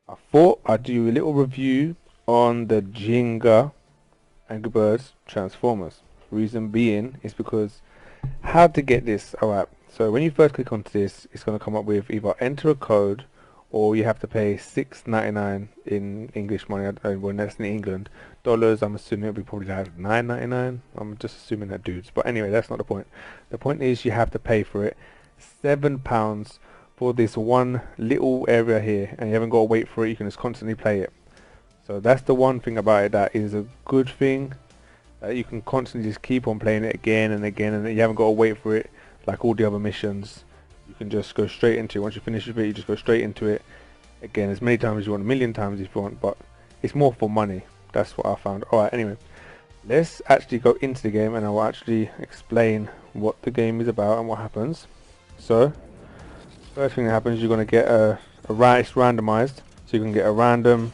I thought I'd do a little review on the JENGA Angry Birds Transformers. Reason being is because how to get this. Alright, so when you first click onto this, it's going to come up with either enter a code or you have to pay $6.99 in English money. Well, that's in England. Dollars, I'm assuming it'll be probably like $9.99. I'm just assuming that, dudes. But anyway, that's not the point. The point is you have to pay for it. £7 for this one little area here, and you haven't got to wait for it. You can just constantly play it. So that's the one thing about it that is a good thing. You can constantly just keep on playing it again and again, and you haven't got to wait for it like all the other missions. You can just go straight into it. Once you finish with it, you just go straight into it again as many times as you want, a million times if you want, but it's more for money. That's what I found. Alright, anyway, let's actually go into the game and I will actually explain what the game is about and what happens. So first thing that happens, you're going to get it's randomized, so you can get a random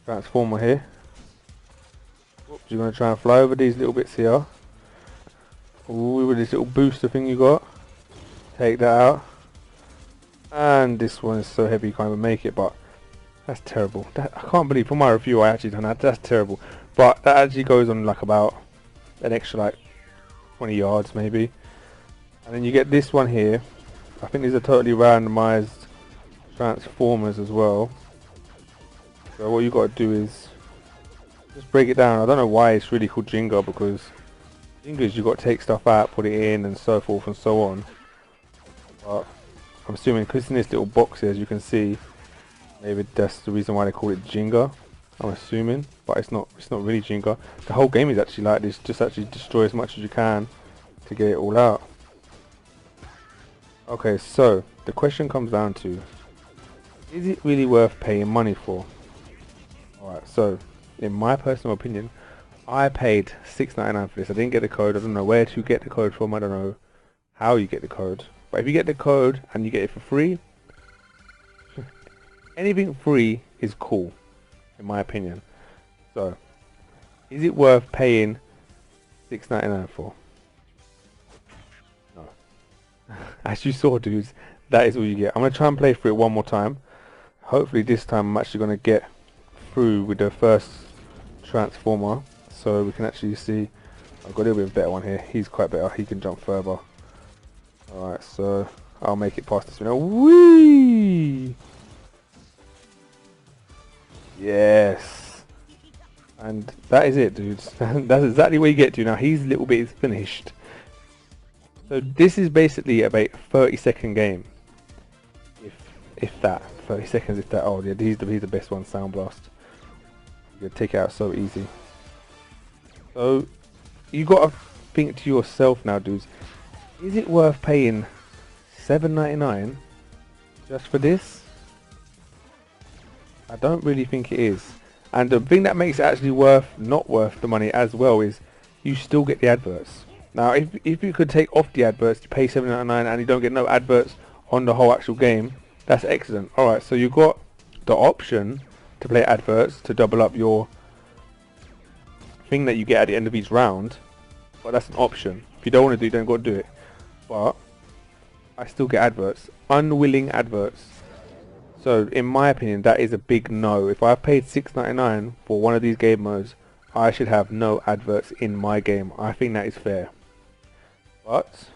transformer here. Oops, you're going to try and fly over these little bits here. Ooh, with this little booster thing you got, take that out. And this one is so heavy you can't even make it, but that's terrible. I can't believe for my review I actually done that. That's terrible. But that actually goes on like about an extra like 20 yards maybe. And then you get this one here. I think these are totally randomized transformers as well. So what you got to do is just break it down. I don't know why it's really called Jenga, because Jenga you got to take stuff out, put it in, and so forth and so on. But I'm assuming because in this little box here, as you can see, maybe that's the reason why they call it Jenga. I'm assuming, but it's not. It's not really Jenga. The whole game is actually like this. Just actually destroy as much as you can to get it all out. Okay, so the question comes down to, is it really worth paying money for? Alright, so in my personal opinion, I paid $6.99 for this. I didn't get the code. I don't know where to get the code from. I don't know how you get the code. But if you get the code and you get it for free, anything free is cool, in my opinion. So, is it worth paying $6.99 for? No. As you saw, dudes, that is all you get. I'm going to try and play through it one more time. Hopefully this time I'm actually going to get through with the first transformer, so we can actually see. I've got a little bit of a better one here. He's quite better. He can jump further. Alright, so I'll make it past this one. Whee! Yes! And that is it, dudes. That's exactly where you get to. Now his little bit is finished. So this is basically about a 30-second game. If that. 30 seconds if that. Oh yeah, he's the best one, Sound Blast. You can take it out so easy. So you gotta think to yourself now, dudes. Is it worth paying $7.99 just for this? I don't really think it is. And the thing that makes it actually not worth the money as well is you still get the adverts. Now if you could take off the adverts, you pay $7.99 and you don't get no adverts on the whole actual game, that's excellent. Alright, so you've got the option to play adverts to double up your thing that you get at the end of each round, but that's an option. If you don't want to do it, you don't got to do it. But I still get adverts, unwilling adverts. So in my opinion, that is a big no. If I've paid $6.99 for one of these game modes, I should have no adverts in my game. I think that is fair. But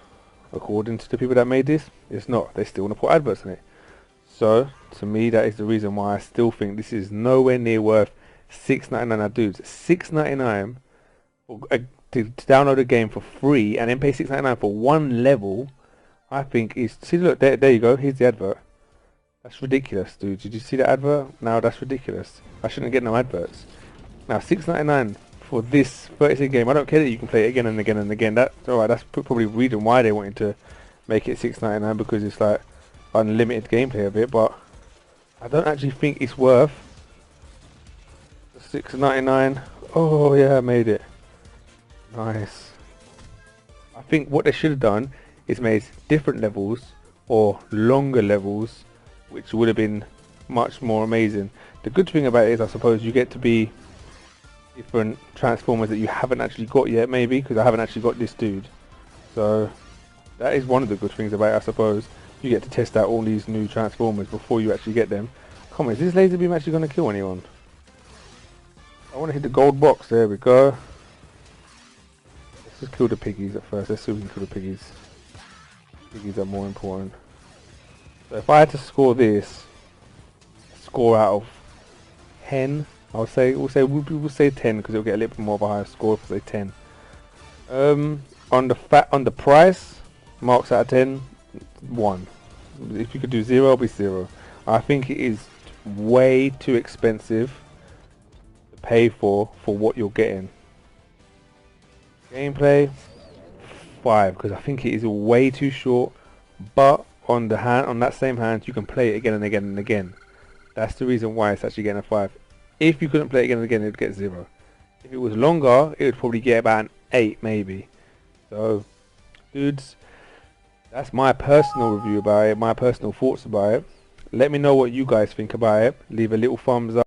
according to the people that made this, it's not. They still want to put adverts in it. So to me, that is the reason why I still think this is nowhere near worth $6.99. Now, dudes, $6.99 to download a game for free and then pay $6.99 for one level, I think is. See, look, there you go. Here's the advert. That's ridiculous, dude. Did you see the advert? Now that's ridiculous. I shouldn't get no adverts. Now $6.99 for this 30-second game. I don't care that you can play it again and again and again. That's alright. That's probably the reason why they wanted to make it $6.99, because it's like unlimited gameplay of it. But I don't actually think it's worth the $6.99. Oh yeah, I made it. Nice. I think what they should have done is made different levels or longer levels, which would have been much more amazing. The good thing about it is, I suppose, you get to be different transformers that you haven't actually got yet, maybe, because I haven't actually got this dude. So that is one of the good things about it, I suppose. You get to test out all these new transformers before you actually get them. Come on, is this laser beam actually going to kill anyone? I want to hit the gold box. There we go. Let's just kill the piggies at first. Let's see if we can kill the piggies. Piggies are more important. So if I had to score this, score out of 10, we'll say 10 because it'll get a little bit more of a higher score if I say 10. On the price, marks out of 10, 1. If you could do 0, it'll be 0. I think it is way too expensive to pay for what you're getting. Gameplay 5 because I think it is way too short, but on that same hand you can play it again and again and again. That's the reason why it's actually getting a 5. If you couldn't play it again and again, it would get 0. If it was longer, it would probably get about an 8 maybe. So dudes, that's my personal review about it, my personal thoughts about it. Let me know what you guys think about it. Leave a little thumbs up.